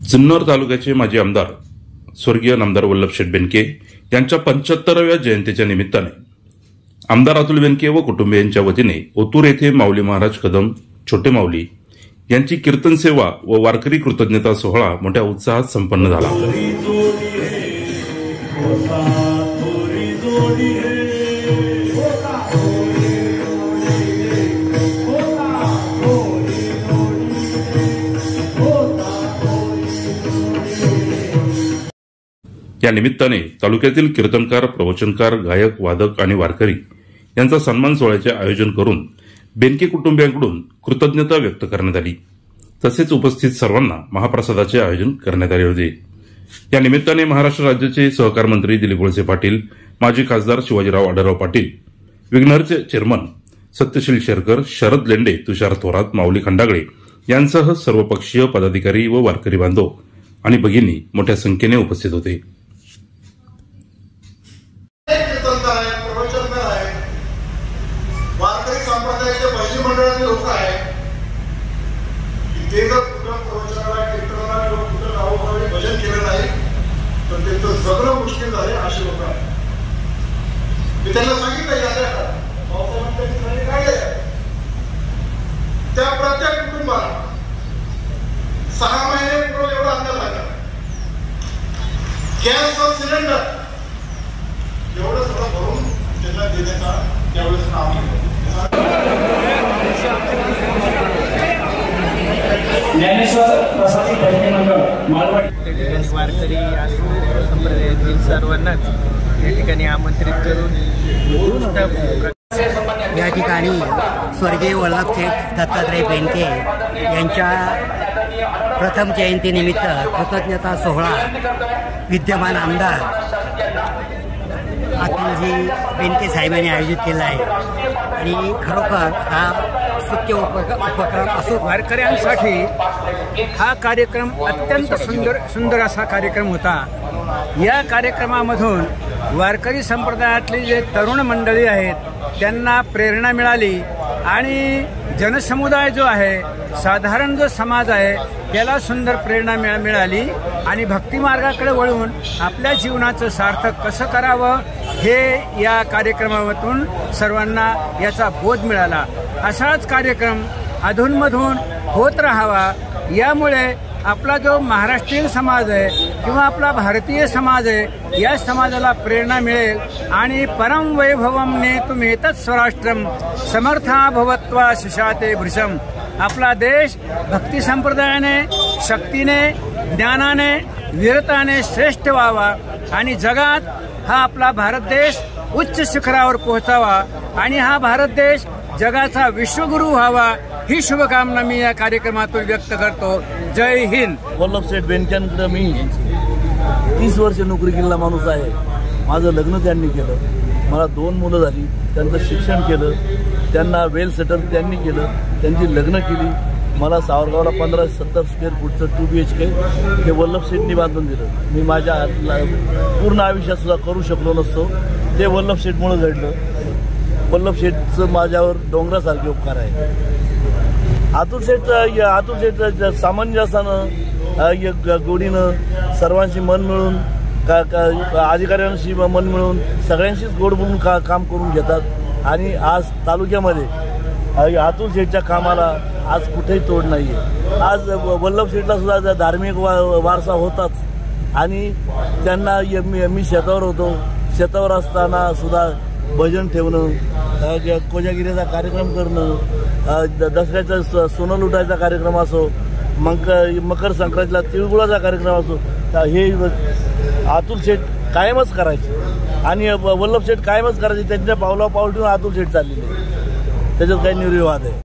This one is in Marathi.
जुन्नर तालुक्याचे माजी आमदार स्वर्गीय नामदार वल्लभशेठ बेनके यांच्या 75व्या जयंतीच्या निमित्ताने आमदार अतुल बेनके व कुटुंबियांच्या वतीने ओतूर येथे माऊली महाराज कदम छोटे माऊली यांची कीर्तन सेवा व वारकरी कृतज्ञता सोहळा मोठ्या उत्साहात संपन्न झाला। या निमित्ताने तालुक्यातील कीर्तनकार, प्रवचनकार, गायक, वादक आणि वारकरी यांचा सन्मान सोहळ्याचे आयोजन करून बेनके कुटुंबियांकडून कृतज्ञता व्यक्त करण्यात आली। तसेच उपस्थित सर्वांना महाप्रसादाचे आयोजन करण्यात आले होते। या निमित्ताने महाराष्ट्र राज्याचे सहकार मंत्री दिलीप वळसे पाटील, माजी खासदार शिवाजीराव आढळराव पाटील, विग्नरचे चेअरमन सत्यशील शेरकर, शरद लेंडे, तुषार थोरात, माऊली खंडागळे यांसह सर्वपक्षीय पदाधिकारी व वारकरी बांधव आणि भगिनी मोठ्या संख्येने उपस्थित होते। वारकरी संप्रदायाचे भजनी मंडळाचे लोक आहेत, ते जर कुठं प्रवचनाला कीर्तनाला किंवा कुठं गावोगावी भजन केलं नाही तर त्यांचं जगणं मुश्किल झाले असे लोक आहेत। मी त्यांना सांगितलं काढले त्या प्रत्येक कुटुंबाला 6 महिने पेट्रोल एवढा अंदाज लागला, गॅस व सिलेंडर एवढं सगळं भरून त्यांना देण्याचा त्यावेळेस काम ज्ञानेश्वर प्रसादी भजनी मंडळ मालवण वारकरी संप्रदायातील सर्वांनाच या ठिकाणी आमंत्रित करून या ठिकाणी स्वर्गीय वल्लभशेठ दत्तात्रय बेनके यांच्या प्रथम जयंतीनिमित्त कृतज्ञता सोहळा विद्यमान आमदार अतुलजी बेनके साहेबांनी आयोजित केला आहे आणि खरोखर हा स्तुत्य उपक्रम असो। वारकऱ्यांसाठी हा कार्यक्रम अत्यंत सुंदर असा कार्यक्रम होता। या कार्यक्रमामधून वारकरी संप्रदायातली जे तरुण मंडळी आहेत त्यांना प्रेरणा मिळाली आणि जनसमुदाय जो आहे, साधारण जो समाज आहे त्याला सुंदर प्रेरणा मिळाली आणि भक्ती मार्गाकडे वळून आपल्या जीवनाचं सार्थक कसं करावं हे या कार्यक्रमातून सर्वांना याचा बोध मिळाला। असाच कार्यक्रम अधूनमधून होत राहावा, यामुळे आपला जो महाराष्ट्रीयन समाज आहे किंवा आपला भारतीय समाज आहे या समाजाला प्रेरणा मिळेल आणि परम वैभवम नेतुम एतत् स्वराष्ट्रम समर्था भवत्वा शिशाते भृशम। आपला देश भक्ती संप्रदायाने, शक्तीने, ज्ञानाने, वीरताने श्रेष्ठ व्हावा आणि जगात हा आपला भारत देश उच्च शिखरावर पोहोचावा आणि हा भारत देश जगाचा विश्वगुरु व्हावा ही शुभकामना मी या कार्यक्रमातून व्यक्त करतो। जय हिंद। वल्लभशेठ बेनकेंकडे मी 30 वर्ष नोकरी केलेला माणूस आहे। माझं लग्न त्यांनी केलं, मला 2 मुलं झाली, त्यांचं शिक्षण केलं, त्यांना वेल सेटल त्यांनी केलं, त्यांची लग्न केली। मला सावरगावला 15-17 स्क्वेअर फूटचं 2 BHK हे वल्लभशेठनी बांधून दिलं। मी माझ्या पूर्ण आयुष्यात सुद्धा करू शकलो नसतो, ते वल्लभशेठमुळे घडलं। वल्लभशेठचं माझ्यावर डोंगरासारखे उपकार आहे। अतुल शेठ सामंजस्यानं गोडीनं सर्वांशी मन मिळून अधिकाऱ्यांशी मन मिळून सगळ्यांशीच गोड बोलून काम करून घेतात आणि आज तालुक्यामध्ये अतुल शेठच्या कामाला आज कुठेही तोड नाही आहे। आज वल्लभशेठला सुद्धा धार्मिक वारसा होताच आणि त्यांना मी शेतावर होतो, शेतावर असताना सुद्धा भजन ठेवणं, कोजागिरीचा कार्यक्रम करणं, दसऱ्याचा सोनं लुटायचा कार्यक्रम असो, मकर संक्रांतीला तिळगुळाचा कार्यक्रम असो, हे अतुल शेठ कायमच करायचे आणि वल्लभशेठ कायमच करायचे। त्यांच्या पावला पाऊल ठेवून अतुल शेठ चाललेले, त्याच्यात काही निर्विवाद आहे।